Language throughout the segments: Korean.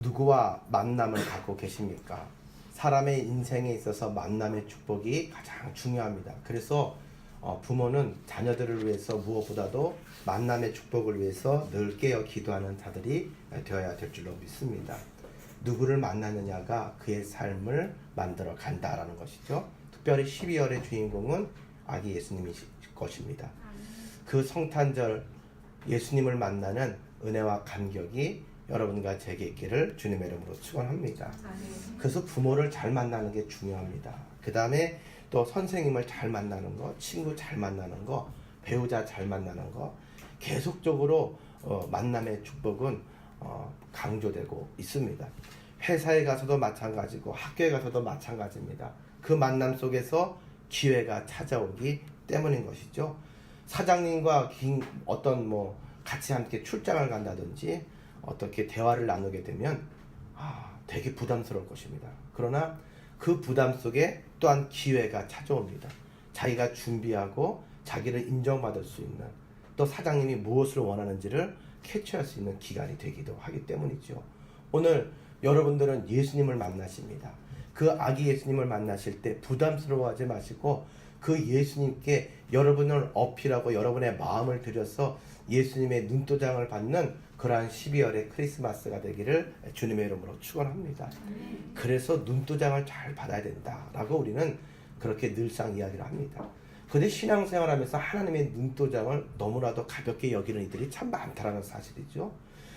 누구와 만남을 갖고 계십니까? 사람의 인생에 있어서 만남의 축복이 가장 중요합니다. 그래서 부모는 자녀들을 위해서 무엇보다도 만남의 축복을 위해서 늘 깨어 기도하는 자들이 되어야 될 줄로 믿습니다. 누구를 만나느냐가 그의 삶을 만들어 간다라는 것이죠. 특별히 12월의 주인공은 아기 예수님이실 것입니다. 그 성탄절 예수님을 만나는 은혜와 감격이 여러분과 제게 있기를 주님의 이름으로 축원합니다. 그래서 부모를 잘 만나는 게 중요합니다. 그 다음에 또 선생님을 잘 만나는 거, 친구 잘 만나는 거, 배우자 잘 만나는 거, 계속적으로 만남의 축복은 강조되고 있습니다. 회사에 가서도 마찬가지고 학교에 가서도 마찬가지입니다. 그 만남 속에서 기회가 찾아오기 때문인 것이죠. 사장님과 어떤 같이 함께 출장을 간다든지 어떻게 대화를 나누게 되면 되게 부담스러울 것입니다. 그러나 그 부담 속에 또한 기회가 찾아옵니다. 자기가 준비하고 자기를 인정받을 수 있는, 또 사장님이 무엇을 원하는지를 캐치할 수 있는 기간이 되기도 하기 때문이죠. 오늘 여러분들은 예수님을 만나십니다. 그 아기 예수님을 만나실 때 부담스러워하지 마시고 그 예수님께 여러분을 어필하고 여러분의 마음을 들여서 예수님의 눈도장을 받는 그러한 12월의 크리스마스가 되기를 주님의 이름으로 축원합니다. 그래서 눈도장을 잘 받아야 된다라고 우리는 그렇게 늘상 이야기를 합니다. 그런데 신앙생활하면서 하나님의 눈도장을 너무나도 가볍게 여기는 이들이 참 많다라는 사실이죠.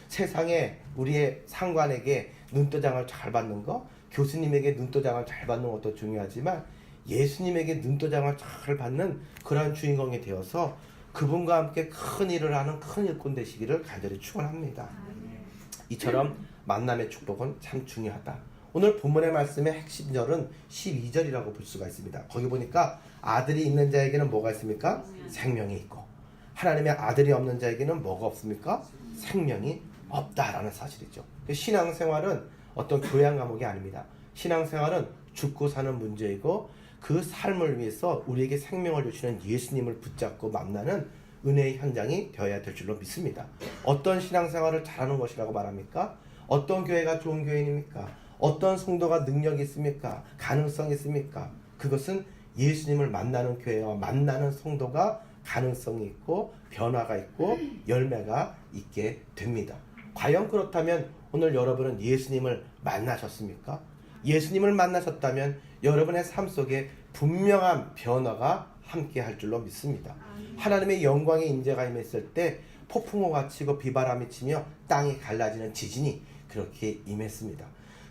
세상에 우리의 상관에게 눈도장을 잘 받는 거, 교수님에게 눈도장을 잘 받는 것도 중요하지만 예수님에게 눈도장을 잘 받는 그러한 주인공이 되어서 그분과 함께 큰 일을 하는 큰 일꾼 되시기를 간절히 축원합니다. 이처럼 만남의 축복은 참 중요하다. 오늘 본문의 말씀의 핵심절은 12절이라고 볼 수가 있습니다. 거기 보니까 아들이 있는 자에게는 뭐가 있습니까? 생명이 있고, 하나님의 아들이 없는 자에게는 뭐가 없습니까? 생명이 없다라는 사실이죠. 신앙생활은 어떤 교양 과목이 아닙니다. 신앙생활은 죽고 사는 문제이고 그 삶을 위해서 우리에게 생명을 주시는 예수님을 붙잡고 만나는 은혜의 현장이 되어야 될 줄로 믿습니다. 어떤 신앙생활을 잘하는 것이라고 말합니까? 어떤 교회가 좋은 교회입니까? 어떤 성도가 능력이 있습니까? 가능성이 있습니까? 그것은 예수님을 만나는 교회와 만나는 성도가 가능성이 있고 변화가 있고 열매가 있게 됩니다. 과연 그렇다면 오늘 여러분은 예수님을 만나셨습니까? 예수님을 만나셨다면 여러분의 삶 속에 분명한 변화가 함께 할 줄로 믿습니다. 하나님의 영광의 임재가 임했을 때 폭풍우가 치고 비바람이 치며 땅이 갈라지는 지진이 그렇게 임했습니다.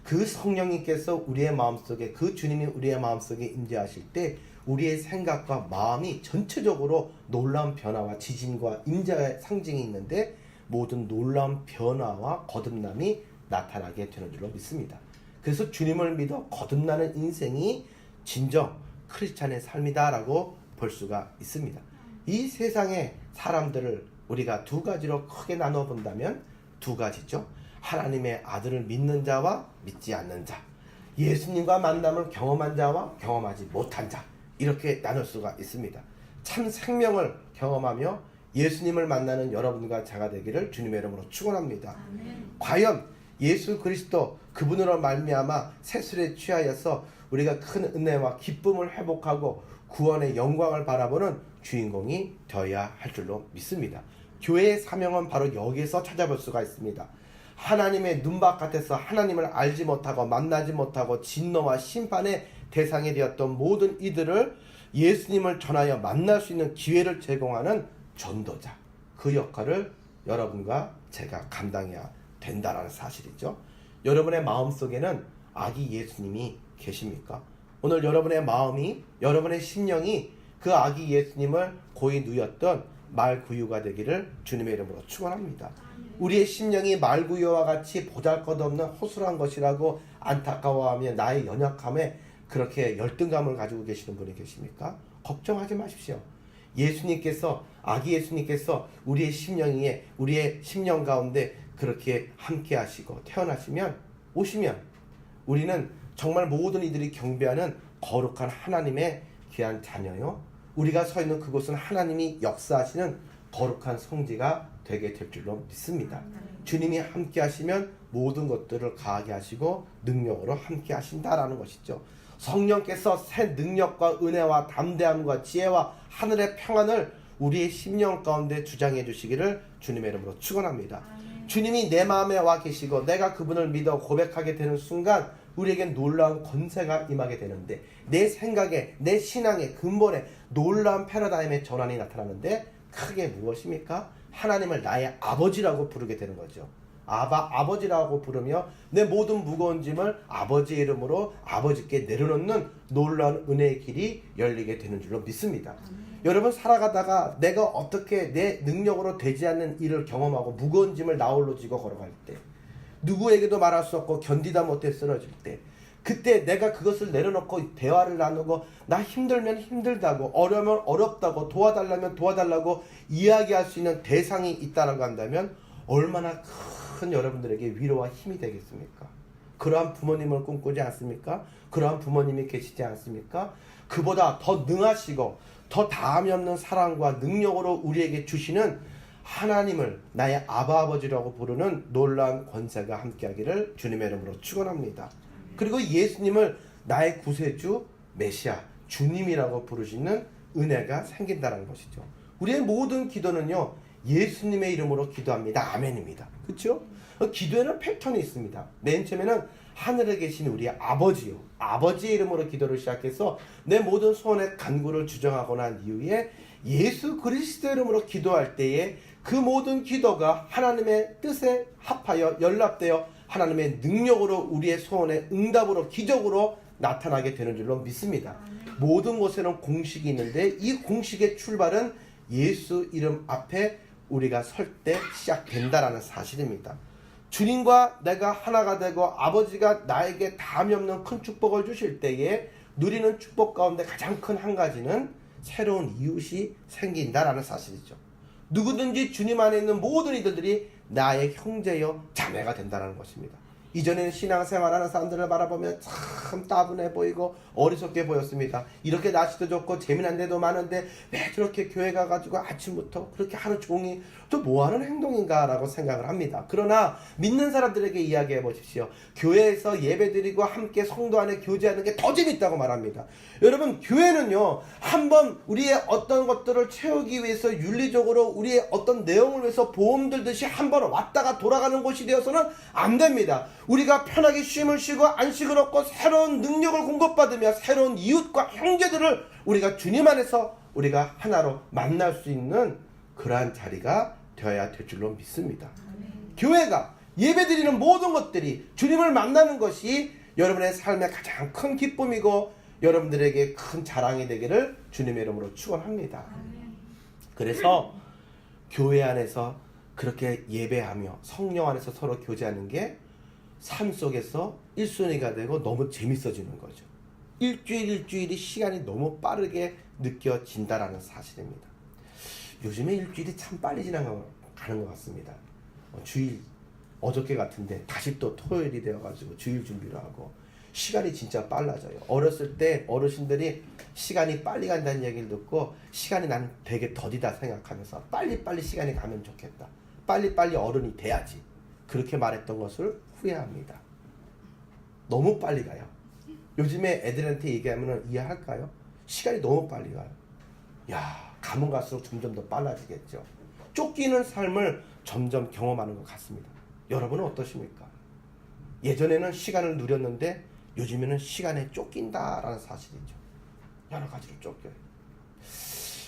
그 성령님께서 우리의 마음속에, 그 주님이 우리의 마음속에 임재하실 때 우리의 생각과 마음이 전체적으로 놀라운 변화와 지진과 임재의 상징이 있는데 모든 놀라운 변화와 거듭남이 나타나게 되는 줄로 믿습니다. 그래서 주님을 믿어 거듭나는 인생이 진정 크리스찬의 삶이다라고 볼 수가 있습니다. 이 세상의 사람들을 우리가 두 가지로 크게 나눠 본다면 두 가지죠. 하나님의 아들을 믿는 자와 믿지 않는 자, 예수님과 만남을 경험한 자와 경험하지 못한 자, 이렇게 나눌 수가 있습니다. 참 생명을 경험하며 예수님을 만나는 여러분과 제가 되기를 주님의 이름으로 축원합니다. 과연 예수 그리스도 그분으로 말미암아 세술에 취하여서 우리가 큰 은혜와 기쁨을 회복하고 구원의 영광을 바라보는 주인공이 되어야 할 줄로 믿습니다. 교회의 사명은 바로 여기에서 찾아볼 수가 있습니다. 하나님의 눈바깥에서 하나님을 알지 못하고 만나지 못하고 진노와 심판의 대상이 되었던 모든 이들을 예수님을 전하여 만날 수 있는 기회를 제공하는 전도자, 그 역할을 여러분과 제가 감당해야 된다라는 사실이죠. 여러분의 마음속에는 아기 예수님이 계십니까? 오늘 여러분의 마음이, 여러분의 심령이 그 아기 예수님을 고이 누였던 말구유가 되기를 주님의 이름으로 축원합니다. 우리의 심령이 말구유와 같이 보잘것없는 허술한 것이라고 안타까워하며 나의 연약함에 그렇게 열등감을 가지고 계시는 분이 계십니까? 걱정하지 마십시오. 예수님께서, 아기 예수님께서 우리의 심령에, 우리의 심령 가운데 그렇게 함께 하시고 오시면 우리는 정말 모든 이들이 경배하는 거룩한 하나님의 귀한 자녀요, 우리가 서 있는 그곳은 하나님이 역사하시는 거룩한 성지가 되게 될 줄로 믿습니다. 주님이 함께 하시면 모든 것들을 가하게 하시고 능력으로 함께 하신다라는 것이죠. 성령께서 새 능력과 은혜와 담대함과 지혜와 하늘의 평안을 우리의 심령 가운데 주장해 주시기를 주님의 이름으로 축원합니다. 주님이 내 마음에 와 계시고 내가 그분을 믿어 고백하게 되는 순간 우리에게 놀라운 권세가 임하게 되는데, 내 생각에, 내 신앙의 근본에 놀라운 패러다임의 전환이 나타나는데, 크게 무엇입니까? 하나님을 나의 아버지라고 부르게 되는 거죠. 아버지라고 부르며 내 모든 무거운 짐을 아버지의 이름으로 아버지께 내려놓는 놀라운 은혜의 길이 열리게 되는 줄로 믿습니다. 여러분, 살아가다가 내가 어떻게 내 능력으로 되지 않는 일을 경험하고 무거운 짐을 나홀로 지고 걸어갈 때, 누구에게도 말할 수 없고 견디다 못해 쓰러질 때, 그때 내가 그것을 내려놓고 대화를 나누고 나 힘들면 힘들다고, 어려우면 어렵다고, 도와달라면 도와달라고 이야기할 수 있는 대상이 있다라고 한다면 얼마나 큰 여러분들에게 위로와 힘이 되겠습니까? 그러한 부모님을 꿈꾸지 않습니까? 그러한 부모님이 계시지 않습니까? 그보다 더 능하시고 더 다함이 없는 사랑과 능력으로 우리에게 주시는 하나님을 나의 아버지라고 부르는 놀라운 권세가 함께하기를 주님의 이름으로 축원합니다. 그리고 예수님을 나의 구세주, 메시아, 주님이라고 부르시는 은혜가 생긴다는 것이죠. 우리의 모든 기도는요, 예수님의 이름으로 기도합니다. 아멘입니다. 그렇죠? 기도에는 패턴이 있습니다. 맨 처음에는 하늘에 계신 우리 아버지요, 아버지의 이름으로 기도를 시작해서 내 모든 소원의 간구를 주정하고 난 이후에 예수 그리스도 이름으로 기도할 때에 그 모든 기도가 하나님의 뜻에 합하여 연락되어 하나님의 능력으로 우리의 소원의 응답으로 기적으로 나타나게 되는 줄로 믿습니다. 모든 곳에는 공식이 있는데 이 공식의 출발은 예수 이름 앞에 우리가 설 때 시작된다라는 사실입니다. 주님과 내가 하나가 되고 아버지가 나에게 담이 없는 큰 축복을 주실 때에 누리는 축복 가운데 가장 큰 한 가지는 새로운 이웃이 생긴다라는 사실이죠. 누구든지 주님 안에 있는 모든 이들이 나의 형제여 자매가 된다는 것입니다. 이전에는 신앙생활하는 사람들을 바라보면 참 따분해 보이고 어리석게 보였습니다. 이렇게 날씨도 좋고 재미난 데도 많은데 왜 저렇게 교회 가가지고 아침부터 그렇게 하루 종일 또 뭐하는 행동인가 라고 생각을 합니다. 그러나 믿는 사람들에게 이야기해 보십시오. 교회에서 예배드리고 함께 성도 안에 교제하는 게 더 재밌다고 말합니다. 여러분, 교회는요, 한번 우리의 어떤 것들을 채우기 위해서 윤리적으로 우리의 어떤 내용을 위해서 보험 들듯이 한번 왔다가 돌아가는 곳이 되어서는 안 됩니다. 우리가 편하게 쉼을 쉬고 안식을 얻고 새로운 능력을 공급받으며 새로운 이웃과 형제들을 우리가 주님 안에서 우리가 하나로 만날 수 있는 그러한 자리가 되어야 될 줄로 믿습니다. 교회가 예배드리는 모든 것들이 주님을 만나는 것이 여러분의 삶의 가장 큰 기쁨이고 여러분들에게 큰 자랑이 되기를 주님의 이름으로 축원합니다. 그래서 교회 안에서 그렇게 예배하며 성령 안에서 서로 교제하는 게 삶 속에서 1순위가 되고 너무 재밌어지는 거죠. 일주일이 시간이 너무 빠르게 느껴진다라는 사실입니다. 요즘에 일주일이 참 빨리 지나가는 것 같습니다. 주일 어저께 같은데 다시 또 토요일이 되어가지고 주일 준비를 하고 시간이 진짜 빨라져요. 어렸을 때 어르신들이 시간이 빨리 간다는 얘기를 듣고 시간이 난 되게 더디다 생각하면서 빨리빨리 시간이 가면 좋겠다. 빨리빨리 어른이 돼야지. 그렇게 말했던 것을 후회합니다. 너무 빨리 가요. 요즘에 애들한테 얘기하면 이해할까요? 시간이 너무 빨리 가요. 야, 가면 갈수록 점점 더 빨라지겠죠. 쫓기는 삶을 점점 경험하는 것 같습니다. 여러분은 어떠십니까? 예전에는 시간을 누렸는데 요즘에는 시간에 쫓긴다라는 사실이죠. 여러 가지로 쫓겨요.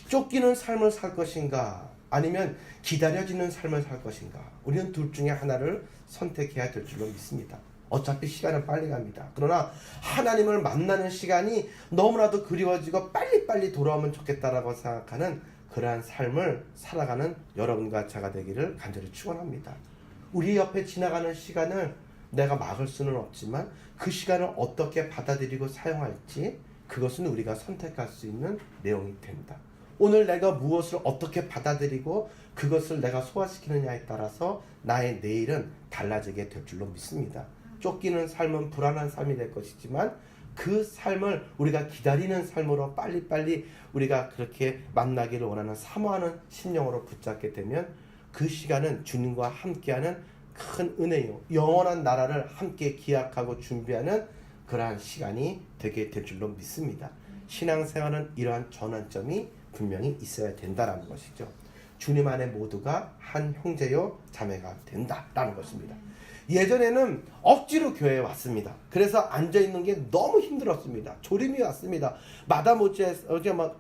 쫓기는 삶을 살 것인가 아니면 기다려지는 삶을 살 것인가, 우리는 둘 중에 하나를 선택해야 될 줄로 믿습니다. 어차피 시간은 빨리 갑니다. 그러나 하나님을 만나는 시간이 너무나도 그리워지고 빨리빨리 돌아오면 좋겠다라고 생각하는 그러한 삶을 살아가는 여러분과 제가 되기를 간절히 축원합니다. 우리 옆에 지나가는 시간을 내가 막을 수는 없지만 그 시간을 어떻게 받아들이고 사용할지, 그것은 우리가 선택할 수 있는 내용이 됩니다. 오늘 내가 무엇을 어떻게 받아들이고 그것을 내가 소화시키느냐에 따라서 나의 내일은 달라지게 될 줄로 믿습니다. 쫓기는 삶은 불안한 삶이 될 것이지만 그 삶을 우리가 기다리는 삶으로 빨리빨리 우리가 그렇게 만나기를 원하는 사모하는 심령으로 붙잡게 되면 그 시간은 주님과 함께하는 큰 은혜요, 영원한 나라를 함께 기약하고 준비하는 그러한 시간이 되게 될 줄로 믿습니다. 신앙생활은 이러한 전환점이 분명히 있어야 된다라는 것이죠. 주님 안에 모두가 한 형제요 자매가 된다라는 것입니다. 예전에는 억지로 교회에 왔습니다. 그래서 앉아있는 게 너무 힘들었습니다. 졸음이 왔습니다.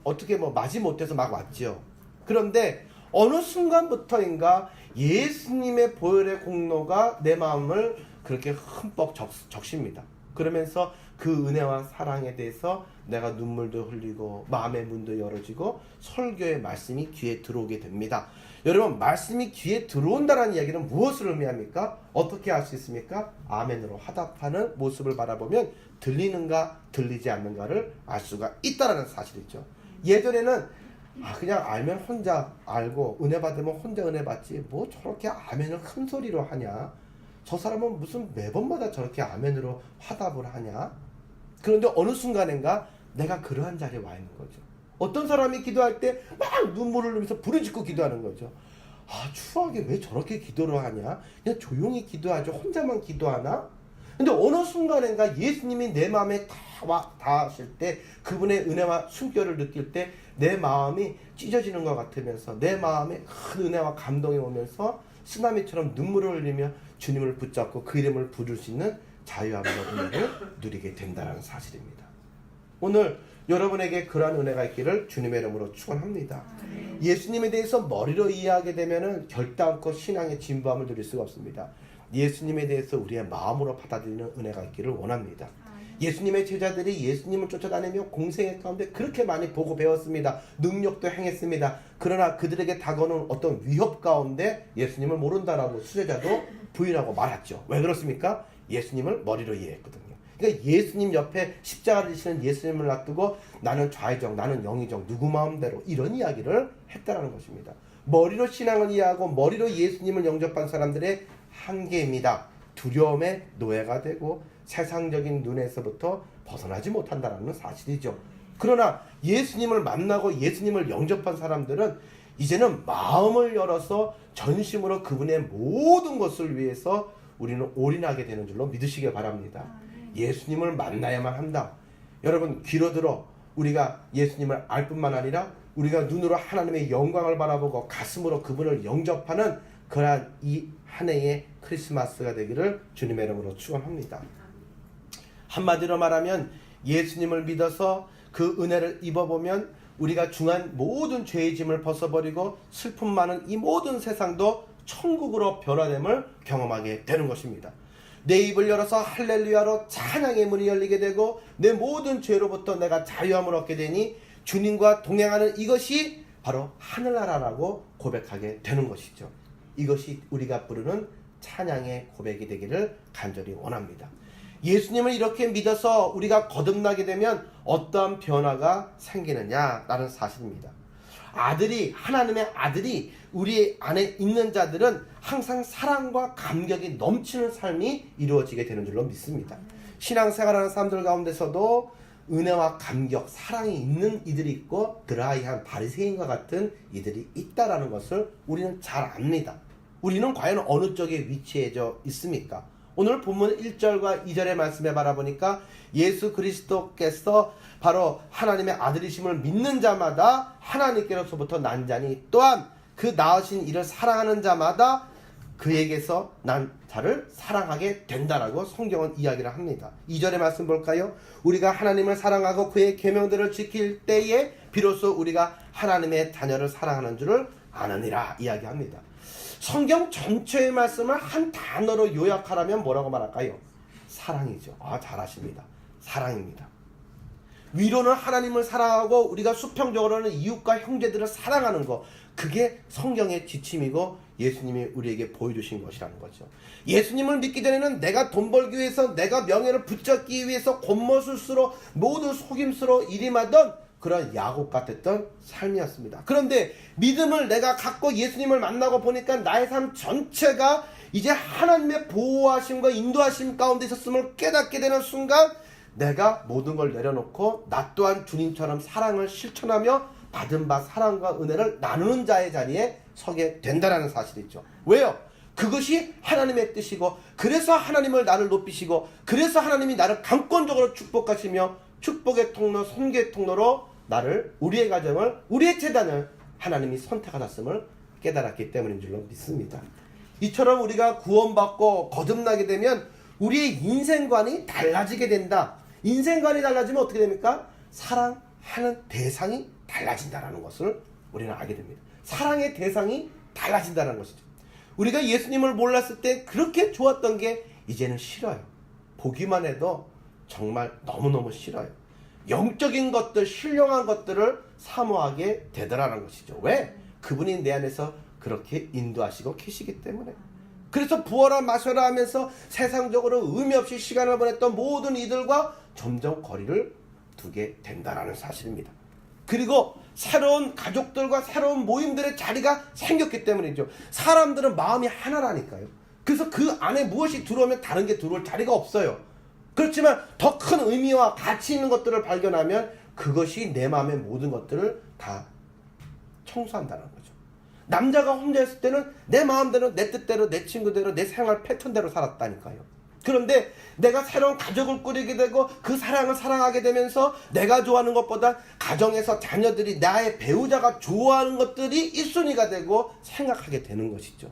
어떻게 마지 못해서 막 왔지요. 그런데 어느 순간부터인가 예수님의 보혈의 공로가 내 마음을 그렇게 흠뻑 적십니다. 그러면서 그 은혜와 사랑에 대해서 내가 눈물도 흘리고 마음의 문도 열어지고 설교의 말씀이 귀에 들어오게 됩니다. 여러분, 말씀이 귀에 들어온다는 이야기는 무엇을 의미합니까? 어떻게 알 수 있습니까? 아멘으로 화답하는 모습을 바라보면 들리는가 들리지 않는가를 알 수가 있다는 사실이죠. 예전에는 그냥 알면 혼자 알고 은혜 받으면 혼자 은혜 받지 뭐 저렇게 아멘을 큰 소리로 하냐, 저 사람은 무슨 매번마다 저렇게 아멘으로 화답을 하냐. 그런데 어느 순간인가 내가 그러한 자리에 와 있는 거죠. 어떤 사람이 기도할 때 막 눈물을 흘리면서 부르짖고 기도하는 거죠. 추하게 왜 저렇게 기도를 하냐, 그냥 조용히 기도하죠. 혼자만 기도하나? 근데 어느 순간인가 예수님이 내 마음에 닿으실 때, 그분의 은혜와 숨결을 느낄 때 내 마음이 찢어지는 것 같으면서 내 마음에 큰 은혜와 감동이 오면서 쓰나미처럼 눈물을 흘리며 주님을 붙잡고 그 이름을 부를 수 있는 자유함과 은혜를 누리게 된다는 사실입니다. 오늘 여러분에게 그러한 은혜가 있기를 주님의 이름으로 축원합니다. 예수님에 대해서 머리로 이해하게 되면 결단코 신앙의 진보함을 누릴 수가 없습니다. 예수님에 대해서 우리의 마음으로 받아들이는 은혜가 있기를 원합니다. 예수님의 제자들이 예수님을 쫓아다니며 공생의 가운데 그렇게 많이 보고 배웠습니다. 능력도 행했습니다. 그러나 그들에게 다가오는 어떤 위협 가운데 예수님을 모른다라고 수제자도 부인하고 말았죠. 왜 그렇습니까? 예수님을 머리로 이해했거든요. 그러니까 예수님 옆에 십자가를 지시는 예수님을 놔두고 나는 좌의정, 나는 영의정, 누구 마음대로, 이런 이야기를 했다라는 것입니다. 머리로 신앙을 이해하고 머리로 예수님을 영접한 사람들의 한계입니다. 두려움의 노예가 되고 세상적인 눈에서부터 벗어나지 못한다는 사실이죠. 그러나 예수님을 만나고 예수님을 영접한 사람들은 이제는 마음을 열어서 전심으로 그분의 모든 것을 위해서 우리는 올인하게 되는 줄로 믿으시길 바랍니다. 예수님을 만나야만 한다. 여러분, 귀로 들어 우리가 예수님을 알 뿐만 아니라 우리가 눈으로 하나님의 영광을 바라보고 가슴으로 그분을 영접하는 그러한 이 한 해의 크리스마스가 되기를 주님의 이름으로 축원합니다. 한마디로 말하면 예수님을 믿어서 그 은혜를 입어보면 우리가 중한 모든 죄의 짐을 벗어버리고 슬픔 많은 이 모든 세상도 천국으로 변화됨을 경험하게 되는 것입니다. 내 입을 열어서 할렐루야로 찬양의 문이 열리게 되고 내 모든 죄로부터 내가 자유함을 얻게 되니 주님과 동행하는 이것이 바로 하늘나라라고 고백하게 되는 것이죠. 이것이 우리가 부르는 찬양의 고백이 되기를 간절히 원합니다. 예수님을 이렇게 믿어서 우리가 거듭나게 되면 어떠한 변화가 생기느냐라는 사실입니다. 하나님의 아들이 우리 안에 있는 자들은 항상 사랑과 감격이 넘치는 삶이 이루어지게 되는 줄로 믿습니다. 신앙생활하는 사람들 가운데서도 은혜와 감격, 사랑이 있는 이들이 있고 드라이한 바리새인과 같은 이들이 있다라는 것을 우리는 잘 압니다. 우리는 과연 어느 쪽에 위치해져 있습니까? 오늘 본문 1절과 2절의 말씀에 바라보니까 예수 그리스도께서 바로 하나님의 아들이심을 믿는 자마다 하나님께로서부터 난 자니 또한 그 낳으신 이를 사랑하는 자마다 그에게서 난 자를 사랑하게 된다라고 성경은 이야기를 합니다. 2절의 말씀 볼까요? 우리가 하나님을 사랑하고 그의 계명들을 지킬 때에 비로소 우리가 하나님의 자녀를 사랑하는 줄을 아느니라 이야기합니다. 성경 전체의 말씀을 한 단어로 요약하라면 뭐라고 말할까요? 사랑이죠. 잘하십니다. 사랑입니다. 위로는 하나님을 사랑하고 우리가 수평적으로는 이웃과 형제들을 사랑하는 것, 그게 성경의 지침이고 예수님이 우리에게 보여주신 것이라는 거죠. 예수님을 믿기 전에는 내가 돈 벌기 위해서, 내가 명예를 붙잡기 위해서 겉멋술수로 모든 속임수로 일임하던 그런 야곱 같았던 삶이었습니다. 그런데 믿음을 내가 갖고 예수님을 만나고 보니까 나의 삶 전체가 이제 하나님의 보호하심과 인도하심 가운데 있었음을 깨닫게 되는 순간 내가 모든 걸 내려놓고 나 또한 주님처럼 사랑을 실천하며 받은 바 사랑과 은혜를 나누는 자의 자리에 서게 된다는 사실이죠. 왜요? 그것이 하나님의 뜻이고, 그래서 하나님을 나를 높이시고, 그래서 하나님이 나를 강권적으로 축복하시며 축복의 통로, 손괴의 통로로 나를, 우리의 가정을, 우리의 재단을 하나님이 선택하셨음을 깨달았기 때문인 줄로 믿습니다. 이처럼 우리가 구원받고 거듭나게 되면 우리의 인생관이 달라지게 된다. 인생관이 달라지면 어떻게 됩니까? 사랑하는 대상이 달라진다는 것을 우리는 알게 됩니다. 사랑의 대상이 달라진다는 것이죠. 우리가 예수님을 몰랐을 때 그렇게 좋았던 게 이제는 싫어요. 보기만 해도 정말 너무너무 싫어요. 영적인 것들, 신령한 것들을 사모하게 되더라는 것이죠. 왜? 그분이 내 안에서 그렇게 인도하시고 계시기 때문에. 그래서 부어라 마셔라 하면서 세상적으로 의미 없이 시간을 보냈던 모든 이들과 점점 거리를 두게 된다는 사실입니다. 그리고 새로운 가족들과 새로운 모임들의 자리가 생겼기 때문이죠. 사람들은 마음이 하나라니까요. 그래서 그 안에 무엇이 들어오면 다른 게 들어올 자리가 없어요. 그렇지만 더 큰 의미와 가치 있는 것들을 발견하면 그것이 내 마음의 모든 것들을 다 청소한다는 거죠. 남자가 혼자 있을 때는 내 마음대로, 내 뜻대로, 내 친구대로, 내 생활 패턴대로 살았다니까요. 그런데 내가 새로운 가족을 꾸리게 되고 그 사랑을 사랑하게 되면서 내가 좋아하는 것보다 가정에서 자녀들이, 나의 배우자가 좋아하는 것들이 1순위가 되고 생각하게 되는 것이죠.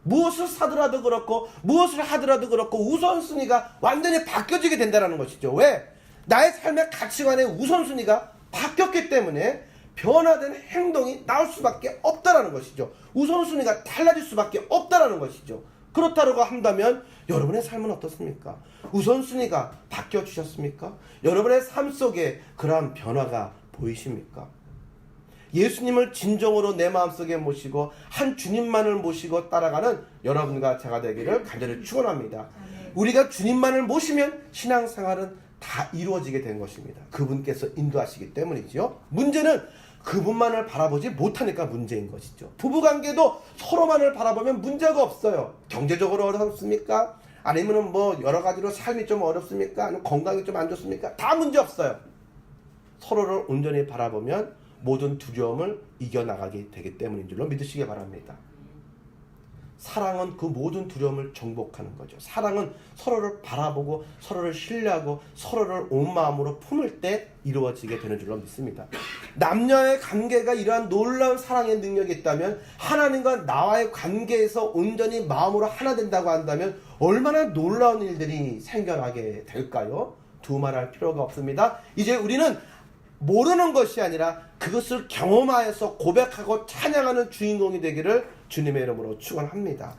무엇을 사더라도 그렇고 무엇을 하더라도 그렇고 우선순위가 완전히 바뀌어지게 된다는 것이죠. 왜? 나의 삶의 가치관의 우선순위가 바뀌었기 때문에 변화된 행동이 나올 수밖에 없다는 것이죠. 우선순위가 달라질 수밖에 없다는 것이죠. 그렇다고 한다면 여러분의 삶은 어떻습니까? 우선순위가 바뀌어 주셨습니까? 여러분의 삶 속에 그러한 변화가 보이십니까? 예수님을 진정으로 내 마음속에 모시고 한 주님만을 모시고 따라가는 여러분과 제가 되기를 간절히 축원합니다. 우리가 주님만을 모시면 신앙생활은 다 이루어지게 된 것입니다. 그분께서 인도하시기 때문이죠. 문제는 그분만을 바라보지 못하니까 문제인 것이죠. 부부관계도 서로만을 바라보면 문제가 없어요. 경제적으로 어렵습니까? 아니면 뭐 여러 가지로 삶이 좀 어렵습니까? 아니면 건강이 좀 안 좋습니까? 다 문제 없어요. 서로를 온전히 바라보면 모든 두려움을 이겨나가게 되기 때문인 줄로 믿으시기 바랍니다. 사랑은 그 모든 두려움을 정복하는 거죠. 사랑은 서로를 바라보고 서로를 신뢰하고 서로를 온 마음으로 품을 때 이루어지게 되는 줄로 믿습니다. 남녀의 관계가 이러한 놀라운 사랑의 능력이 있다면, 하나님과 나와의 관계에서 온전히 마음으로 하나 된다고 한다면 얼마나 놀라운 일들이 생겨나게 될까요? 두말할 필요가 없습니다. 이제 우리는 모르는 것이 아니라 그것을 경험하여서 고백하고 찬양하는 주인공이 되기를 주님의 이름으로 축원합니다.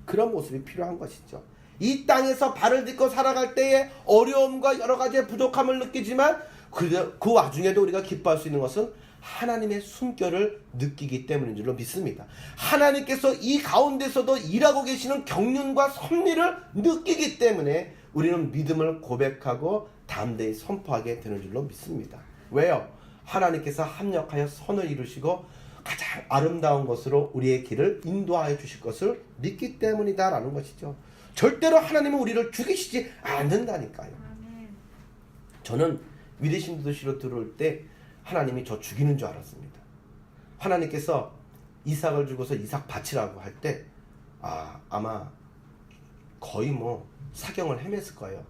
그런 모습이 필요한 것이죠. 이 땅에서 발을 딛고 살아갈 때에 어려움과 여러 가지의 부족함을 느끼지만 그 와중에도 우리가 기뻐할 수 있는 것은 하나님의 숨결을 느끼기 때문인 줄로 믿습니다. 하나님께서 이 가운데서도 일하고 계시는 경륜과 섭리를 느끼기 때문에 우리는 믿음을 고백하고 담대히 선포하게 되는 줄로 믿습니다. 왜요? 하나님께서 합력하여 선을 이루시고 가장 아름다운 것으로 우리의 길을 인도하여 주실 것을 믿기 때문이다 라는 것이죠. 절대로 하나님은 우리를 죽이시지 않는다니까요. 저는 위대신 도시로 들어올 때 하나님이 저 죽이는 줄 알았습니다. 하나님께서 이삭을 주고서 이삭 바치라고 할 때 아마 거의 뭐 사경을 헤맸을 거예요.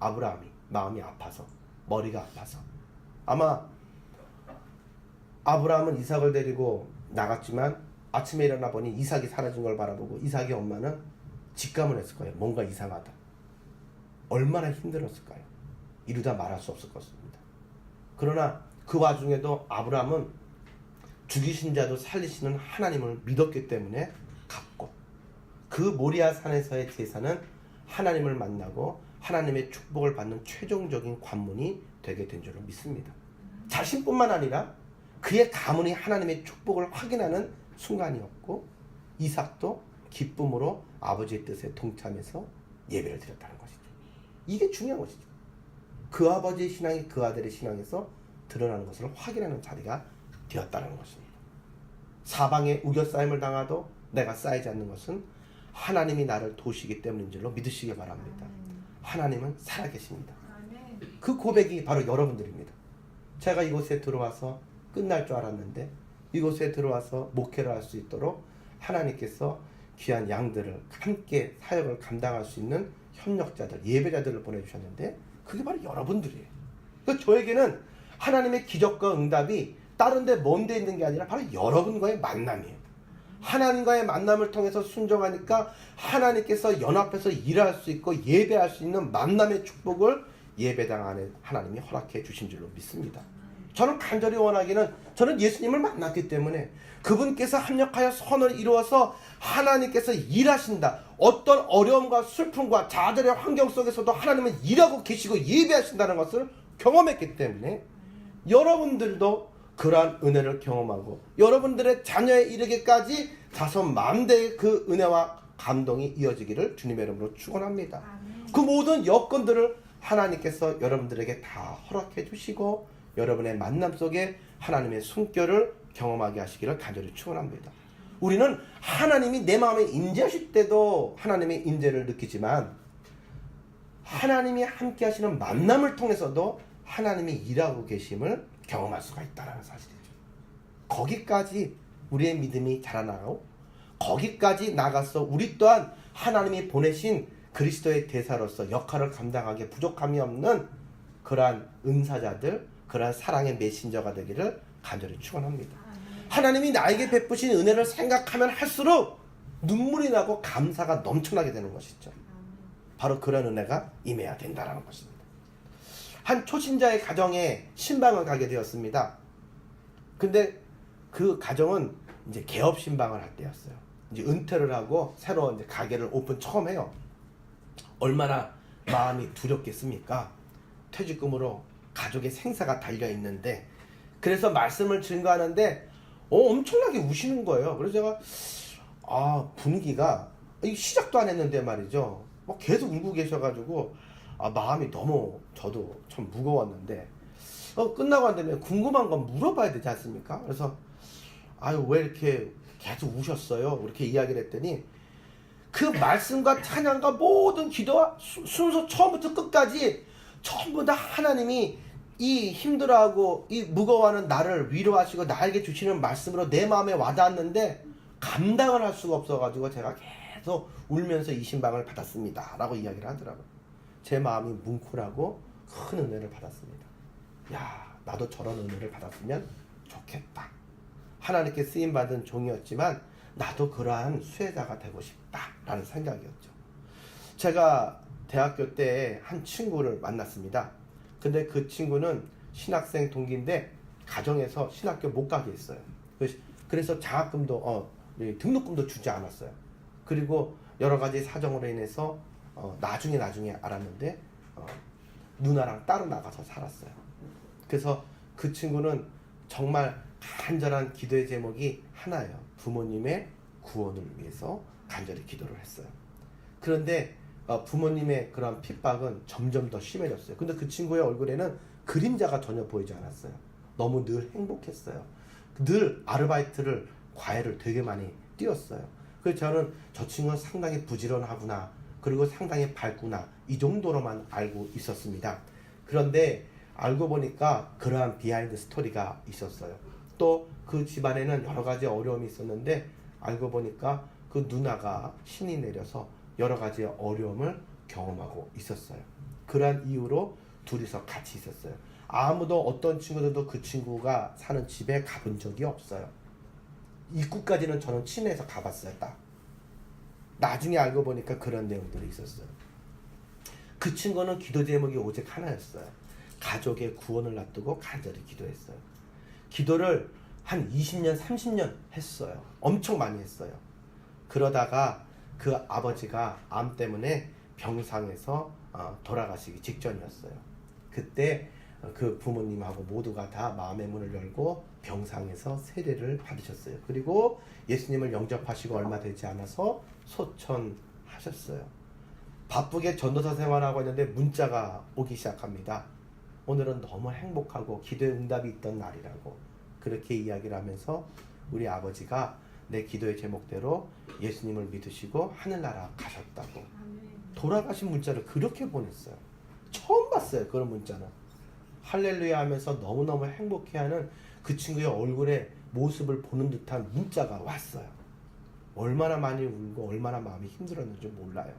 아브라함이 마음이 아파서, 머리가 아파서. 아마 아브라함은 이삭을 데리고 나갔지만 아침에 일어나 보니 이삭이 사라진 걸 바라보고 이삭의 엄마는 직감을 했을 거예요. 뭔가 이상하다. 얼마나 힘들었을까요? 이루다 말할 수 없을 것입니다. 그러나 그 와중에도 아브라함은 죽이신 자도 살리시는 하나님을 믿었기 때문에 갔고, 그 모리아 산에서의 제사는 하나님을 만나고 하나님의 축복을 받는 최종적인 관문이 되게 된 줄로 믿습니다. 자신뿐만 아니라 그의 가문이 하나님의 축복을 확인하는 순간이었고, 이삭도 기쁨으로 아버지의 뜻에 동참해서 예배를 드렸다는 것이죠. 이게 중요한 것이죠. 그 아버지의 신앙이 그 아들의 신앙에서 드러나는 것을 확인하는 자리가 되었다는 것입니다. 사방에 우겨싸임을 당하도 내가 쌓이지 않는 것은 하나님이 나를 도우시기 때문인 줄로 믿으시기 바랍니다. 하나님은 살아계십니다. 그 고백이 바로 여러분들입니다. 제가 이곳에 들어와서 끝날 줄 알았는데 이곳에 들어와서 목회를 할 수 있도록 하나님께서 귀한 양들을 함께 사역을 감당할 수 있는 협력자들, 예배자들을 보내주셨는데 그게 바로 여러분들이에요. 그러니까 저에게는 하나님의 기적과 응답이 다른 데 먼 데 있는 게 아니라 바로 여러분과의 만남이에요. 하나님과의 만남을 통해서 순종하니까 하나님께서 연합해서 일할 수 있고 예배할 수 있는 만남의 축복을 예배당 안에 하나님이 허락해 주신 줄로 믿습니다. 저는 간절히 원하기는 저는 예수님을 만났기 때문에 그분께서 합력하여 선을 이루어서 하나님께서 일하신다. 어떤 어려움과 슬픔과 자들의 환경 속에서도 하나님은 일하고 계시고 예배하신다는 것을 경험했기 때문에 여러분들도 그러한 은혜를 경험하고 여러분들의 자녀에 이르기까지 자손 만대의 그 은혜와 감동이 이어지기를 주님의 이름으로 축원합니다. 그 모든 여건들을 하나님께서 여러분들에게 다 허락해 주시고 여러분의 만남 속에 하나님의 숨결을 경험하게 하시기를 간절히 축원합니다. 우리는 하나님이 내 마음에 임재하실 때도 하나님의 임재를 느끼지만 하나님이 함께 하시는 만남을 통해서도 하나님이 일하고 계심을 경험할 수가 있다는 사실이죠. 거기까지 우리의 믿음이 자라나고 거기까지 나가서 우리 또한 하나님이 보내신 그리스도의 대사로서 역할을 감당하기에 부족함이 없는 그러한 은사자들, 그러한 사랑의 메신저가 되기를 간절히 축원합니다. 하나님이 나에게 베푸신 은혜를 생각하면 할수록 눈물이 나고 감사가 넘쳐나게 되는 것이죠. 바로 그런 은혜가 임해야 된다는 것입니다. 한 초신자의 가정에 신방을 가게 되었습니다. 근데 그 가정은 이제 개업 신방을 할 때였어요. 이제 은퇴를 하고 새로 이제 가게를 오픈 처음 해요. 얼마나 마음이 두렵겠습니까? 퇴직금으로 가족의 생사가 달려 있는데, 그래서 말씀을 증거하는데 엄청나게 우시는 거예요. 그래서 제가 분위기가 시작도 안 했는데 말이죠. 막 계속 울고 계셔가지고 마음이 너무 저도 참 무거웠는데 끝나고 안 되면 궁금한 건 물어봐야 되지 않습니까? 그래서 왜 이렇게 계속 우셨어요? 이렇게 이야기를 했더니 그 말씀과 찬양과 모든 기도와 순서 처음부터 끝까지 전부 다 하나님이 이 힘들어하고 이 무거워하는 나를 위로하시고 나에게 주시는 말씀으로 내 마음에 와닿았는데 감당을 할 수가 없어가지고 제가 계속 울면서 이 신방을 받았습니다 라고 이야기를 하더라고요. 제 마음이 뭉클하고 큰 은혜를 받았습니다. 야, 나도 저런 은혜를 받았으면 좋겠다. 하나님께 쓰임받은 종이었지만 나도 그러한 수혜자가 되고 싶다라는 생각이었죠. 제가 대학교 때 한 친구를 만났습니다. 근데 그 친구는 신학생 동기인데 가정에서 신학교 못 가게 했어요. 그래서 장학금도 등록금도 주지 않았어요. 그리고 여러 가지 사정으로 인해서 나중에 알았는데 누나랑 따로 나가서 살았어요. 그래서 그 친구는 정말 간절한 기도의 제목이 하나예요. 부모님의 구원을 위해서 간절히 기도를 했어요. 그런데 부모님의 그런 핍박은 점점 더 심해졌어요. 근데 그 친구의 얼굴에는 그림자가 전혀 보이지 않았어요. 너무 늘 행복했어요. 늘 아르바이트를, 과외를 되게 많이 뛰었어요. 그래서 저는 저 친구는 상당히 부지런하구나, 그리고 상당히 밝구나, 이 정도로만 알고 있었습니다. 그런데 알고 보니까 그러한 비하인드 스토리가 있었어요. 또 그 집안에는 여러 가지 어려움이 있었는데 알고 보니까 그 누나가 신이 내려서 여러 가지 어려움을 경험하고 있었어요. 그러한 이유로 둘이서 같이 있었어요. 아무도, 어떤 친구들도 그 친구가 사는 집에 가본 적이 없어요. 입구까지는 저는 친해서 가봤어요. 딱. 나중에 알고 보니까 그런 내용들이 있었어요. 그 친구는 기도 제목이 오직 하나였어요. 가족의 구원을 놔두고 간절히 기도했어요. 기도를 한 20년, 30년 했어요. 엄청 많이 했어요. 그러다가 그 아버지가 암 때문에 병상에서 돌아가시기 직전이었어요. 그때 그 부모님하고 모두가 다 마음의 문을 열고 병상에서 세례를 받으셨어요. 그리고 예수님을 영접하시고 얼마 되지 않아서 소천하셨어요. 바쁘게 전도사 생활하고 있는데 문자가 오기 시작합니다. 오늘은 너무 행복하고 기도의 응답이 있던 날이라고 그렇게 이야기를 하면서 우리 아버지가 내 기도의 제목대로 예수님을 믿으시고 하늘나라 가셨다고 돌아가신 문자를 그렇게 보냈어요. 처음 봤어요. 그런 문자는. 할렐루야 하면서 너무너무 행복해하는 그 친구의 얼굴에 모습을 보는 듯한 문자가 왔어요. 얼마나 많이 울고 얼마나 마음이 힘들었는지 몰라요.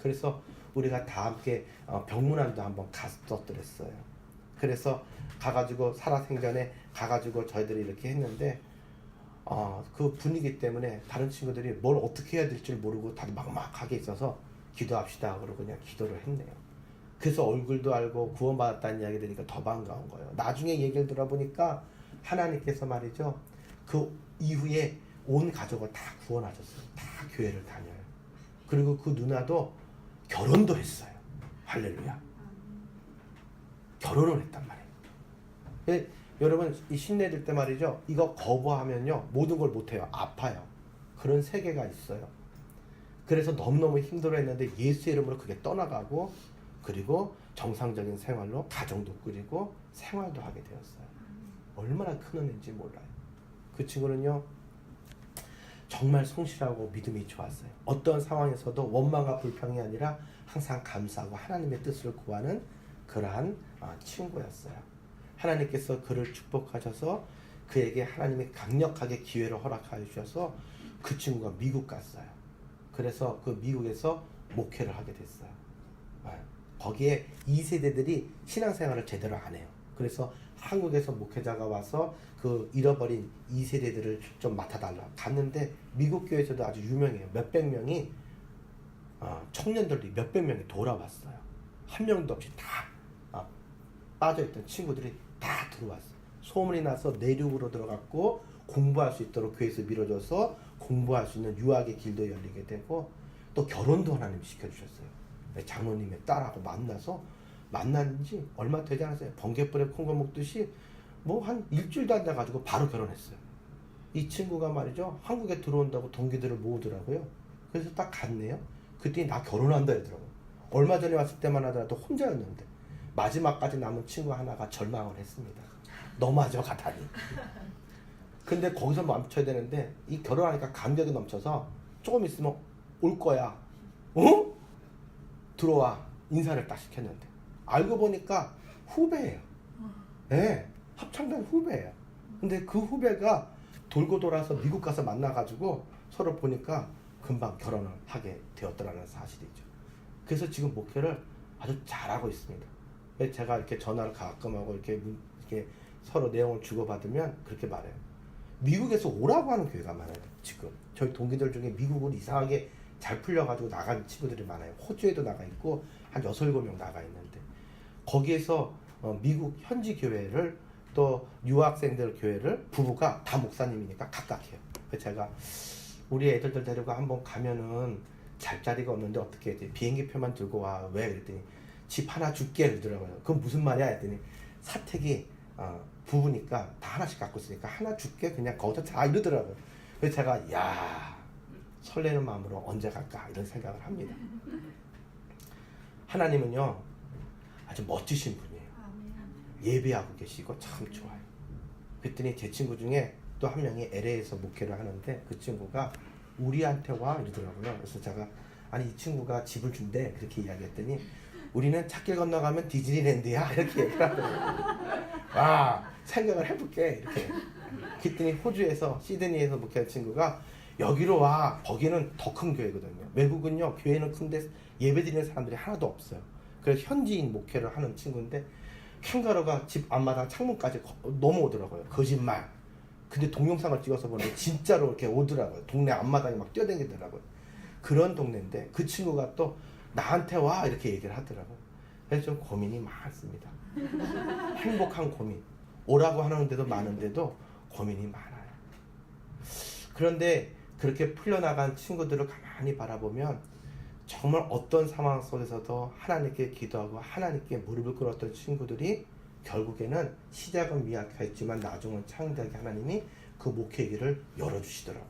그래서 우리가 다 함께 병문안도 한번 갔었더랬어요. 그래서 가가지고 살아생전에 가가지고 저희들이 이렇게 했는데 그 분위기 때문에 다른 친구들이 뭘 어떻게 해야 될지 모르고 다들 막막하게 있어서 기도합시다 그러고 그냥 기도를 했네요. 그래서 얼굴도 알고 구원받았다는 이야기 들으니까 더 반가운 거예요. 나중에 얘기를 들어보니까 하나님께서 말이죠, 그 이후에 온 가족을 다 구원하셨어요. 다 교회를 다녀요. 그리고 그 누나도 결혼도 했어요. 할렐루야. 결혼을 했단 말이에요. 여러분, 이 신뢰될 때 말이죠, 이거 거부하면요 모든 걸 못해요. 아파요. 그런 세계가 있어요. 그래서 너무너무 힘들어했는데 예수의 이름으로 그게 떠나가고, 그리고 정상적인 생활로 가정도 꾸리고 생활도 하게 되었어요. 얼마나 큰 은혜인지 몰라요. 그 친구는요 정말 성실하고 믿음이 좋았어요. 어떤 상황에서도 원망과 불평이 아니라 항상 감사하고 하나님의 뜻을 구하는 그러한 친구였어요. 하나님께서 그를 축복하셔서 그에게 하나님이 강력하게 기회를 허락하여 주셔서 그 친구가 미국 갔어요. 그래서 그 미국에서 목회를 하게 됐어요. 거기에 2세대들이 신앙생활을 제대로 안 해요. 그래서 한국에서 목회자가 와서 그 잃어버린 2세대들을 좀 맡아달라 갔는데, 미국 교회에서도 아주 유명해요. 몇백 명이 청년들이 몇백 명이 돌아왔어요. 한 명도 없이 다 빠져있던 친구들이 다 들어왔어요. 소문이 나서 내륙으로 들어갔고 공부할 수 있도록 교회에서 밀어줘서 공부할 수 있는 유학의 길도 열리게 되고, 또 결혼도 하나님 시켜주셨어요. 장로님의 딸하고 만난 지 얼마 되지 않았어요. 번개불에 콩고 먹듯이 뭐 한 일주일도 안 돼가지고 바로 결혼했어요. 이 친구가 말이죠, 한국에 들어온다고 동기들을 모으더라고요. 그래서 딱 갔네요. 그때 나 결혼한다 이러더라고요. 얼마 전에 왔을 때만 하더라도 혼자였는데 마지막까지 남은 친구 하나가 절망을 했습니다. 너마저 가다니. 근데 거기서 멈춰야 되는데 이 결혼하니까 감격이 넘쳐서 조금 있으면 올 거야. 들어와. 인사를 딱 시켰는데 알고 보니까 후배예요. 네, 합창단 후배예요. 근데 그 후배가 돌고 돌아서 미국 가서 만나가지고 서로 보니까 금방 결혼을 하게 되었더라는 사실이죠. 그래서 지금 목회를 아주 잘하고 있습니다. 제가 이렇게 전화를 가끔 하고 이렇게 서로 내용을 주고받으면 그렇게 말해요. 미국에서 오라고 하는 교회가 많아요. 지금 저희 동기들 중에 미국은 이상하게 잘 풀려가지고 나간 친구들이 많아요. 호주에도 나가 있고 한 6, 7명 나가 있는데, 거기에서 미국 현지 교회를 또 유학생들 교회를 부부가 다 목사님이니까 각각 해요. 그래서 제가 우리 애들들 데리고 한번 가면은 잘 자리가 없는데 어떻게 해야 돼? 비행기표만 들고 와. 왜? 그랬더니 집 하나 줄게 그러더라고요. 그건 무슨 말이야? 했더니 사택이 부부니까 다 하나씩 갖고 있으니까 하나 줄게 그냥 거기서 자 이러더라고요. 그래서 제가 야 설레는 마음으로 언제 갈까 이런 생각을 합니다. 하나님은요 아주 멋지신 분이에요. 예배하고 계시고 참 좋아요. 그랬더니 제 친구 중에 또 한 명이 LA에서 목회를 하는데 그 친구가 우리한테 와 이러더라고요. 그래서 제가 아니 이 친구가 집을 준대 그렇게 이야기했더니 우리는 찻길 건너가면 디즈니랜드야 이렇게 얘기를 하더라고요. 와 생각을 해볼게 이렇게. 그랬더니 호주에서 시드니에서 목회한 친구가 여기로 와. 거기는 더 큰 교회거든요. 외국은요 교회는 큰데 예배드리는 사람들이 하나도 없어요. 그래서 현지인 목회를 하는 친구인데 캥거루가 집 앞마당 창문까지 넘어오더라고요. 거짓말. 근데 동영상을 찍어서 보는데 진짜로 이렇게 오더라고요. 동네 앞마당에 막 뛰어다니더라고요. 그런 동네인데 그 친구가 또 나한테 와 이렇게 얘기를 하더라고요. 그래서 좀 고민이 많습니다. 행복한 고민. 오라고 하는데도 많은데도 고민이 많아요. 그런데 그렇게 풀려나간 친구들을 가만히 바라보면 정말 어떤 상황 속에서도 하나님께 기도하고 하나님께 무릎을 꿇었던 친구들이 결국에는 시작은 미약했지만 나중은 창대하게 하나님이 그 목회의 길을 열어주시더라고요.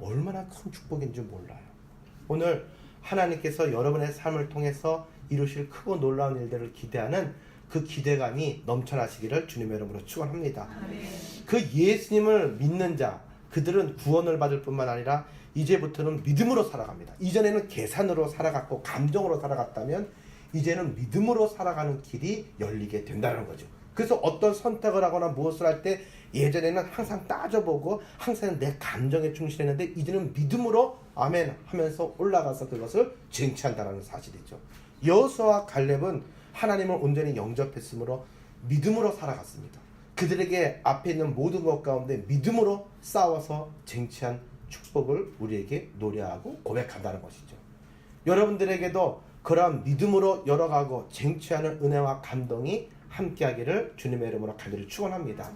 얼마나 큰 축복인지 몰라요. 오늘 하나님께서 여러분의 삶을 통해서 이루실 크고 놀라운 일들을 기대하는 그 기대감이 넘쳐나시기를 주님의 이름으로 축원합니다. 그 예수님을 믿는 자 그들은 구원을 받을 뿐만 아니라 이제부터는 믿음으로 살아갑니다. 이전에는 계산으로 살아갔고 감정으로 살아갔다면 이제는 믿음으로 살아가는 길이 열리게 된다는 거죠. 그래서 어떤 선택을 하거나 무엇을 할 때 예전에는 항상 따져보고 항상 내 감정에 충실했는데 이제는 믿음으로 아멘 하면서 올라가서 그것을 쟁취한다는 사실이죠. 여호수아와 갈렙은 하나님을 온전히 영접했으므로 믿음으로 살아갔습니다. 그들에게 앞에 있는 모든 것 가운데 믿음으로 싸워서 쟁취한 축복을 우리에게 노래하고 고백한다는 것이죠. 여러분들에게도 그러한 믿음으로 열어가고 쟁취하는 은혜와 감동이 함께하기를 주님의 이름으로 간절히 축원합니다.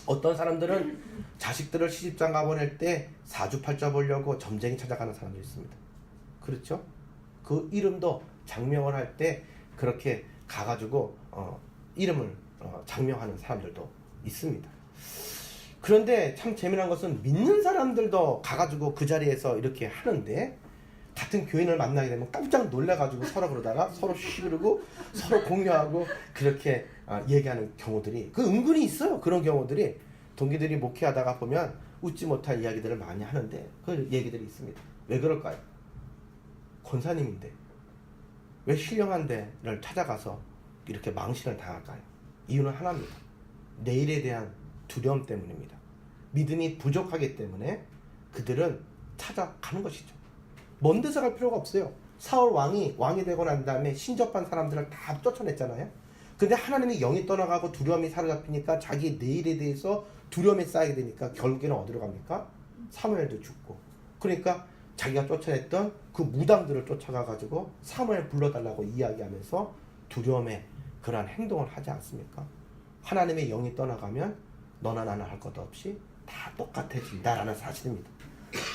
어떤 사람들은 자식들을 시집장가 보낼 때 사주팔자 보려고 점쟁이 찾아가는 사람도 있습니다. 그렇죠? 그 이름도 장명을 할 때 그렇게 가가지고 이름을 장명하는 사람들도 있습니다. 그런데 참 재미난 것은 믿는 사람들도 가가지고 그 자리에서 이렇게 하는데 같은 교인을 만나게 되면 깜짝 놀래가지고 서로 그러다가 서로 쉬그러고 서로 공유하고 그렇게 얘기하는 경우들이 은근히 있어요. 그런 경우들이 동기들이 목회하다가 보면 웃지 못할 이야기들을 많이 하는데 그 얘기들이 있습니다. 왜 그럴까요? 권사님인데 왜 신령한 데를 찾아가서 이렇게 망신을 당할까요? 이유는 하나입니다. 내일에 대한 두려움 때문입니다. 믿음이 부족하기 때문에 그들은 찾아가는 것이죠. 먼 데서 갈 필요가 없어요. 사울 왕이 되고 난 다음에 신접한 사람들을 다 쫓아냈잖아요. 근데 하나님의 영이 떠나가고 두려움이 사로잡히니까 자기 내일에 대해서 두려움이 쌓이게 되니까 결국에는 어디로 갑니까? 사무엘도 죽고. 그러니까 자기가 쫓아냈던 그 무당들을 쫓아가가지고 사무엘 불러달라고 이야기하면서 두려움에 그러한 행동을 하지 않습니까? 하나님의 영이 떠나가면 너나 나나 할 것 없이 다 똑같아진다라는 사실입니다.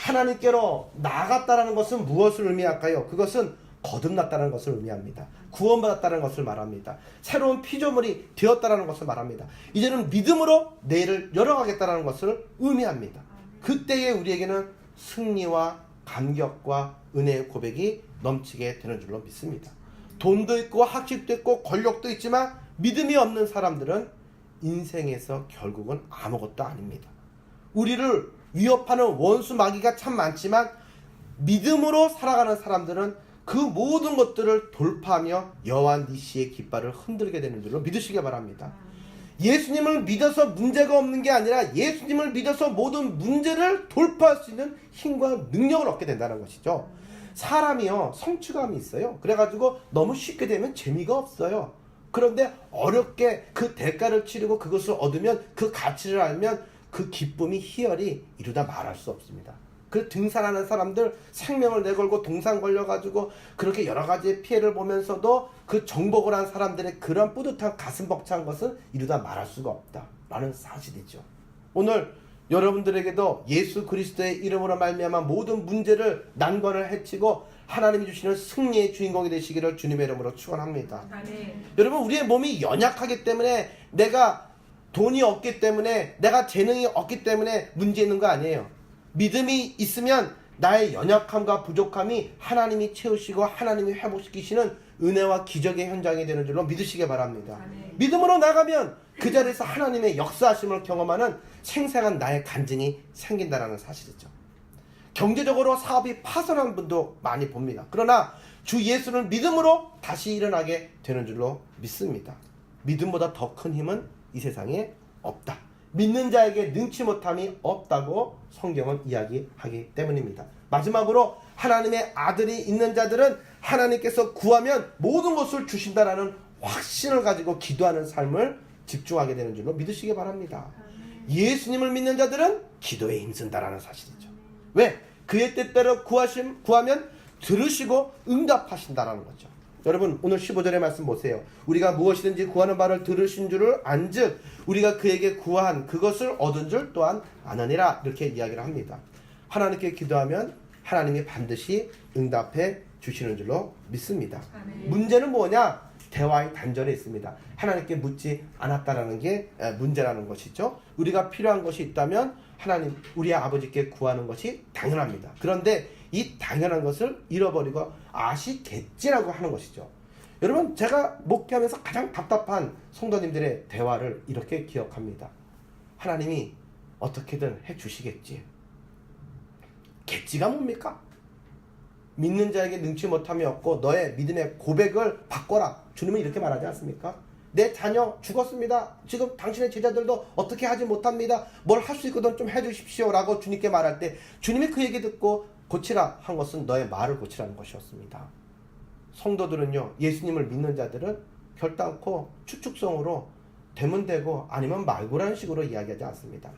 하나님께로 나아갔다라는 것은 무엇을 의미할까요? 그것은 거듭났다는 것을 의미합니다. 구원받았다는 것을 말합니다. 새로운 피조물이 되었다는 것을 말합니다. 이제는 믿음으로 내일을 열어가겠다는 것을 의미합니다. 그때에 우리에게는 승리와 감격과 은혜의 고백이 넘치게 되는 줄로 믿습니다. 돈도 있고 학식도 있고 권력도 있지만 믿음이 없는 사람들은 인생에서 결국은 아무것도 아닙니다. 우리를 위협하는 원수 마귀가 참 많지만 믿음으로 살아가는 사람들은 그 모든 것들을 돌파하며 여호와 니시의 깃발을 흔들게 되는 줄로 믿으시기 바랍니다. 예수님을 믿어서 문제가 없는 게 아니라 예수님을 믿어서 모든 문제를 돌파할 수 있는 힘과 능력을 얻게 된다는 것이죠. 사람이요 성취감이 있어요. 그래가지고 너무 쉽게 되면 재미가 없어요. 그런데 어렵게 그 대가를 치르고 그것을 얻으면 그 가치를 알면 그 기쁨이 희열이 이루다 말할 수 없습니다. 그 등산하는 사람들 생명을 내걸고 동상 걸려가지고 그렇게 여러 가지 피해를 보면서도 그 정복을 한 사람들의 그런 뿌듯한 가슴 벅찬 것은 이루다 말할 수가 없다라는 사실이죠. 오늘 여러분들에게도 예수 그리스도의 이름으로 말미암아 모든 문제를 난관을 해치고 하나님이 주시는 승리의 주인공이 되시기를 주님의 이름으로 축원합니다. 여러분 우리의 몸이 연약하기 때문에 내가 돈이 없기 때문에 내가 재능이 없기 때문에 문제 있는 거 아니에요. 믿음이 있으면 나의 연약함과 부족함이 하나님이 채우시고 하나님이 회복시키시는 은혜와 기적의 현장이 되는 줄로 믿으시기 바랍니다. 믿음으로 나가면 그 자리에서 하나님의 역사하심을 경험하는 생생한 나의 간증이 생긴다는 사실이죠. 경제적으로 사업이 파산한 분도 많이 봅니다. 그러나 주 예수를 믿음으로 다시 일어나게 되는 줄로 믿습니다. 믿음보다 더 큰 힘은 이 세상에 없다. 믿는 자에게 능치 못함이 없다고 성경은 이야기하기 때문입니다. 마지막으로 하나님의 아들이 있는 자들은 하나님께서 구하면 모든 것을 주신다라는 확신을 가지고 기도하는 삶을 집중하게 되는 줄로 믿으시기 바랍니다. 예수님을 믿는 자들은 기도에 힘쓴다라는 사실이죠. 왜? 그의 뜻대로 구하면 들으시고 응답하신다라는 거죠. 여러분 오늘 15절의 말씀 보세요. 우리가 무엇이든지 구하는 바를 들으신 줄을 안즉 우리가 그에게 구한 그것을 얻은 줄 또한 아느니라 이렇게 이야기를 합니다. 하나님께 기도하면 하나님이 반드시 응답해 주시는 줄로 믿습니다. 문제는 뭐냐? 대화의 단절에 있습니다. 하나님께 묻지 않았다라는 게 문제라는 것이죠. 우리가 필요한 것이 있다면 하나님 우리의 아버지께 구하는 것이 당연합니다. 그런데 이 당연한 것을 잃어버리고 아시겠지라고 하는 것이죠. 여러분 제가 목회하면서 가장 답답한 성도님들의 대화를 이렇게 기억합니다. 하나님이 어떻게든 해주시겠지. 겠지가 뭡니까? 믿는 자에게 능치 못함이 없고 너의 믿음의 고백을 바꿔라. 주님은 이렇게 말하지 않습니까? 내 자녀 죽었습니다. 지금 당신의 제자들도 어떻게 하지 못합니다. 뭘 할 수 있거든 좀 해주십시오 라고 주님께 말할 때 주님이 그 얘기 듣고 고치라 한 것은 너의 말을 고치라는 것이었습니다. 성도들은요, 예수님을 믿는 자들은 결단코 추측성으로 되면 되고 아니면 말고라는 식으로 이야기하지 않습니다.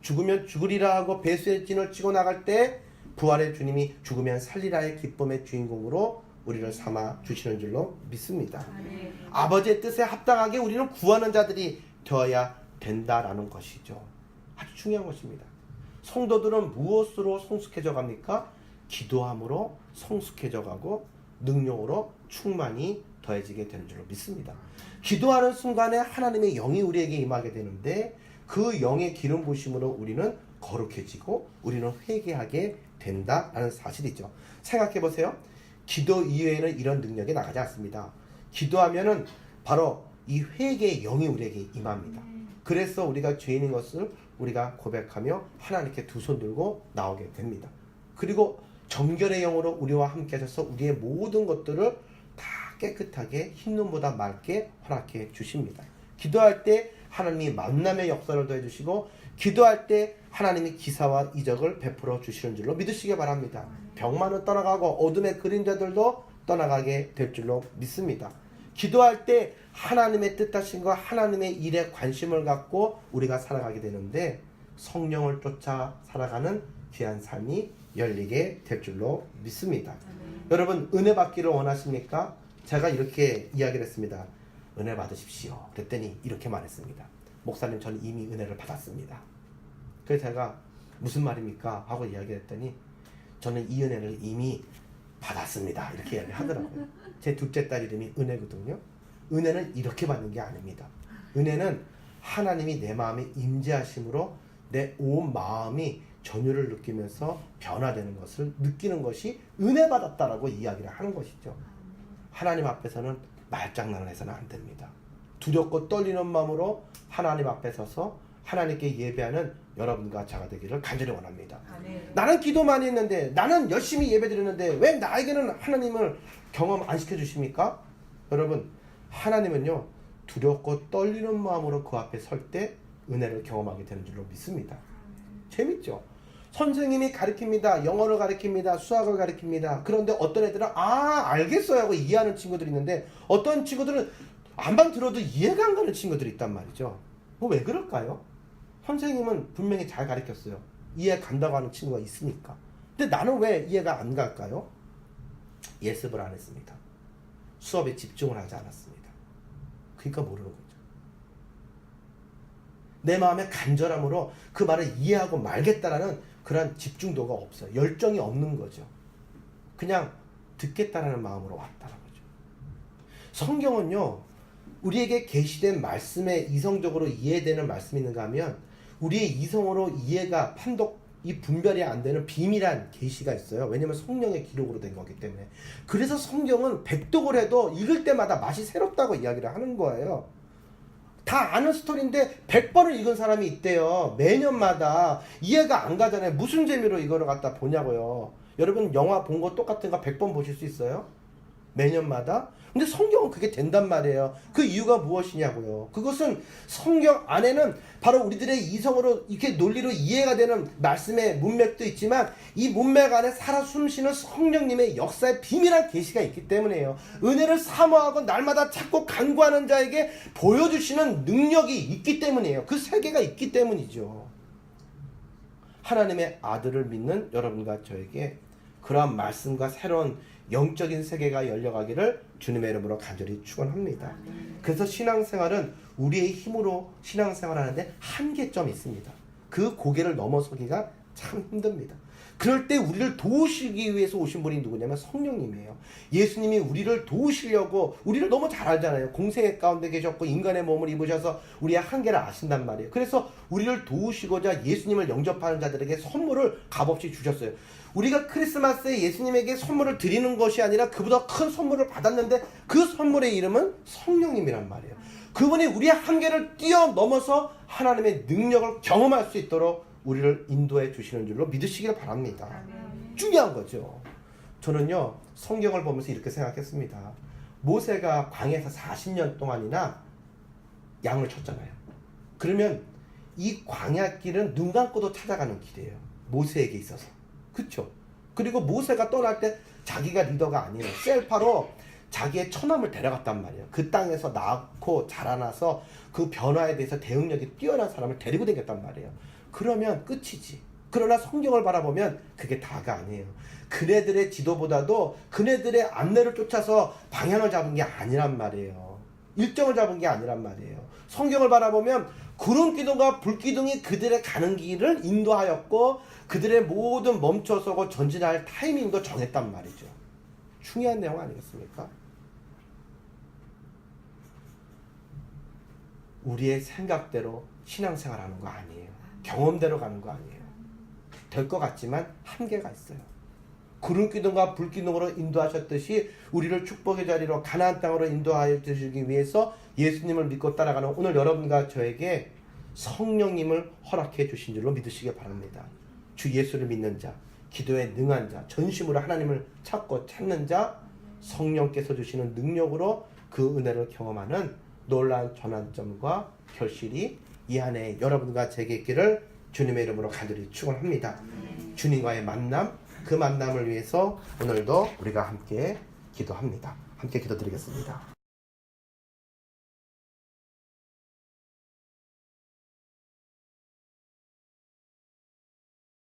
죽으면 죽으리라 하고 배수의 진을 치고 나갈 때 부활의 주님이 죽으면 살리라의 기쁨의 주인공으로 우리를 삼아 주시는 줄로 믿습니다. 아버지의 뜻에 합당하게 우리는 구하는 자들이 되어야 된다라는 것이죠. 아주 중요한 것입니다. 성도들은 무엇으로 성숙해져 갑니까? 기도함으로 성숙해져 가고 능력으로 충만히 더해지게 되는 줄로 믿습니다. 기도하는 순간에 하나님의 영이 우리에게 임하게 되는데 그 영의 기름 부으심으로 우리는 거룩해지고 우리는 회개하게 된다라는 사실이죠. 생각해 보세요. 기도 이외에는 이런 능력이 나가지 않습니다. 기도하면은 바로 이 회개의 영이 우리에게 임합니다. 그래서 우리가 죄인인 것을 우리가 고백하며 하나님께 두 손 들고 나오게 됩니다. 그리고 정결의 영으로 우리와 함께 하셔서 우리의 모든 것들을 다 깨끗하게 흰눈보다 맑게 허락해 주십니다. 기도할 때 하나님이 만남의 역사를 더해 주시고 기도할 때 하나님이 기사와 이적을 베풀어 주시는 줄로 믿으시기 바랍니다. 병만은 떠나가고 어둠의 그림자들도 떠나가게 될 줄로 믿습니다. 기도할 때 하나님의 뜻하신 것, 하나님의 일에 관심을 갖고 우리가 살아가게 되는데 성령을 쫓아 살아가는 귀한 삶이 열리게 될 줄로 믿습니다. 여러분 은혜 받기를 원하십니까? 제가 이렇게 이야기를 했습니다. 은혜 받으십시오. 그랬더니 이렇게 말했습니다. 목사님 저는 이미 은혜를 받았습니다. 그래서 제가 무슨 말입니까? 하고 이야기를 했더니 저는 이 은혜를 이미 받았습니다. 이렇게 이야기를 하더라고요. 제 둘째 딸 이름이 은혜거든요. 은혜는 이렇게 받는 게 아닙니다. 은혜는 하나님이 내 마음에 임재하심으로 내 온 마음이 전율을 느끼면서 변화되는 것을 느끼는 것이 은혜 받았다라고 이야기를 하는 것이죠. 하나님 앞에서는 말장난을 해서는 안 됩니다. 두렵고 떨리는 마음으로 하나님 앞에 서서 하나님께 예배하는 여러분과 제가 되기를 간절히 원합니다. 나는 기도 많이 했는데 나는 열심히 예배 드렸는데 왜 나에게는 하나님을 경험 안 시켜주십니까? 여러분 하나님은요 두렵고 떨리는 마음으로 그 앞에 설 때 은혜를 경험하게 되는 줄로 믿습니다. 재밌죠? 선생님이 가르칩니다. 영어를 가르칩니다. 수학을 가르칩니다. 그런데 어떤 애들은 알겠어요 하고 이해하는 친구들이 있는데 어떤 친구들은 안만 들어도 이해가 안 가는 친구들이 있단 말이죠. 왜 그럴까요? 선생님은 분명히 잘 가르쳤어요. 이해 간다고 하는 친구가 있으니까. 근데 나는 왜 이해가 안 갈까요? 예습을 안 했습니다. 수업에 집중을 하지 않았습니다. 그러니까 모르는 거죠. 내 마음의 간절함으로 그 말을 이해하고 말겠다라는 그런 집중도가 없어요. 열정이 없는 거죠. 그냥 듣겠다라는 마음으로 왔다는 거죠. 성경은요 우리에게 계시된 말씀에 이성적으로 이해되는 말씀이 있는가 하면 우리의 이성으로 이해가 이 분별이 안 되는 비밀한 계시가 있어요. 왜냐하면 성령의 기록으로 된 거기 때문에. 그래서 성경은 백독을 해도 읽을 때마다 맛이 새롭다고 이야기를 하는 거예요. 다 아는 스토리인데 100번을 읽은 사람이 있대요. 매년마다 이해가 안 가잖아요. 무슨 재미로 이거를 갖다 보냐고요. 여러분 영화 본 거 똑같은 거 100번 보실 수 있어요? 매년마다? 근데 성경은 그게 된단 말이에요. 그 이유가 무엇이냐고요. 그것은 성경 안에는 바로 우리들의 이성으로 이렇게 논리로 이해가 되는 말씀의 문맥도 있지만 이 문맥 안에 살아 숨쉬는 성령님의 역사의 비밀한 계시가 있기 때문에요. 은혜를 사모하고 날마다 찾고 간구하는 자에게 보여주시는 능력이 있기 때문이에요. 그 세계가 있기 때문이죠. 하나님의 아들을 믿는 여러분과 저에게 그러한 말씀과 새로운 영적인 세계가 열려가기를 주님의 이름으로 간절히 축원합니다. 그래서 신앙생활은 우리의 힘으로 신앙생활하는데 한계점이 있습니다. 그 고개를 넘어서기가 참 힘듭니다. 그럴 때 우리를 도우시기 위해서 오신 분이 누구냐면 성령님이에요. 예수님이 우리를 도우시려고 우리를 너무 잘 알잖아요. 공생애 가운데 계셨고 인간의 몸을 입으셔서 우리의 한계를 아신단 말이에요. 그래서 우리를 도우시고자 예수님을 영접하는 자들에게 선물을 값없이 주셨어요. 우리가 크리스마스에 예수님에게 선물을 드리는 것이 아니라 그보다 큰 선물을 받았는데 그 선물의 이름은 성령님이란 말이에요. 그분이 우리의 한계를 뛰어넘어서 하나님의 능력을 경험할 수 있도록 우리를 인도해 주시는 줄로 믿으시길 바랍니다. 중요한 거죠. 저는요 성경을 보면서 이렇게 생각했습니다. 모세가 광야에서 40년 동안이나 양을 쳤잖아요. 그러면 이 광야길은 눈 감고도 찾아가는 길이에요. 모세에게 있어서. 그렇죠? 그리고 모세가 떠날 때 자기가 리더가 아니에요. 셀파로 자기의 처남을 데려갔단 말이에요. 그 땅에서 낳고 자라나서 그 변화에 대해서 대응력이 뛰어난 사람을 데리고 다녔단 말이에요. 그러면 끝이지. 그러나 성경을 바라보면 그게 다가 아니에요. 그네들의 지도보다도 그네들의 안내를 쫓아서 방향을 잡은 게 아니란 말이에요. 일정을 잡은 게 아니란 말이에요. 성경을 바라보면 구름 기둥과 불 기둥이 그들의 가는 길을 인도하였고 그들의 모든 멈춰서고 전진할 타이밍도 정했단 말이죠. 중요한 내용 아니겠습니까? 우리의 생각대로 신앙생활하는 거 아니에요. 경험대로 가는 거 아니에요. 될 것 같지만 한계가 있어요. 구름 기둥과 불 기둥으로 인도하셨듯이 우리를 축복의 자리로 가나안 땅으로 인도하여 주시기 위해서 예수님을 믿고 따라가는 오늘 여러분과 저에게 성령님을 허락해 주신 줄로 믿으시기 바랍니다. 주 예수를 믿는 자, 기도에 능한 자, 전심으로 하나님을 찾는 자, 성령께서 주시는 능력으로 그 은혜를 경험하는 놀라운 전환점과 결실이 이 안에 여러분과 제게 있기를 주님의 이름으로 간절히 축원합니다. 주님과의 만남, 그 만남을 위해서 오늘도 우리가 함께 기도합니다. 함께 기도드리겠습니다.